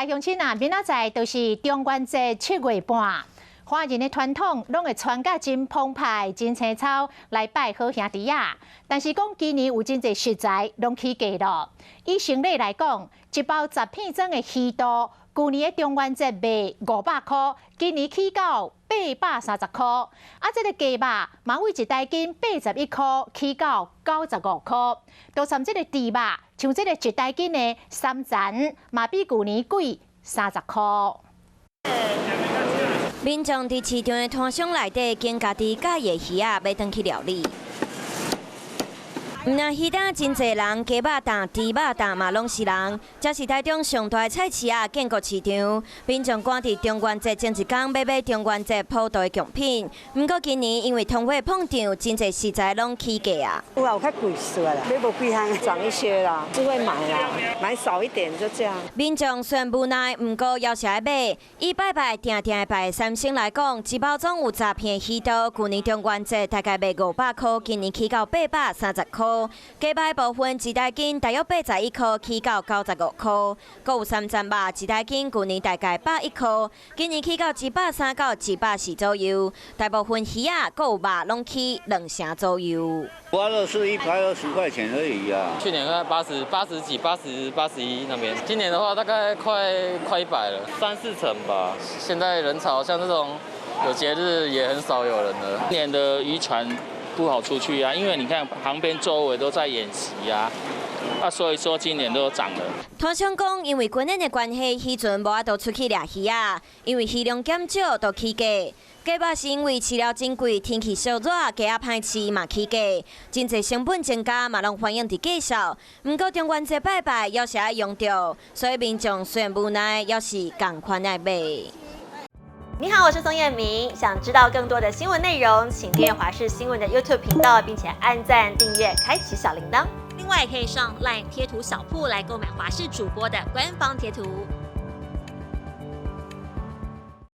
乡亲啊，明仔载就是中元节7月半，华人的传统拢会穿甲真澎湃、真青草来拜好兄弟啊。但是讲今年有真侪食材拢起价咯。以成例来讲，一包10片装的鱼肚，去年的中元节卖500块，今年起到830块。啊，这个鸡肉嘛为一台斤81块，起到95块。都参这个猪肉，像这个一台斤的3层，嘛比去年贵30块。民众伫市场的摊商内底拣家己喜欢的鱼仔，要转去料理。毋但鱼摊真侪人，鸡肉档、猪肉档嘛拢是人。这是台中上大的菜市啊，建国市场。民众赶伫中元节前一天买中元节普渡的贡品。不过今年因为通货膨胀，真侪食材拢起价啊。有较贵是啦，买无几项涨一些啦，就会买啦，买少一点就这样。民众虽然无奈，不过要是爱买。以拜定的拜三星来讲，一包装有10片鱼肚，去年中元节大概卖500块，今年起到830块。鸡排部分一台斤大约81块，起到95块。阁有3层肉一台斤，去年大概101块，今年起到130到140左右。大部分鱼啊，阁有肉拢起2成左右。花乐是120块钱而已啊。去年大概80几、80、81那边，今年的话大概快100了，3、4成吧。现在人潮像这种有节日也很少有人了。今年的渔船不好出去啊，因为你看旁边周围都在演习啊，所以说今年都涨了。摊商讲，因为今年的关系，渔船无法度出去掠鱼啊，因为鱼量减少，都起价。鸡肉是因为饲料真贵，天气烧热，鸡仔歹饲嘛起价，真侪成本增加嘛拢反映伫价上。不过中元节拜要是爱用到，所以民众虽然无奈，要是共款爱买。你好，我是宋彦明。想知道更多的新闻内容，请订阅华视新闻的 YouTube 频道，并且按赞、订阅、开启小铃铛。另外，可以上 LINE 贴图小铺来购买华视主播的官方贴图。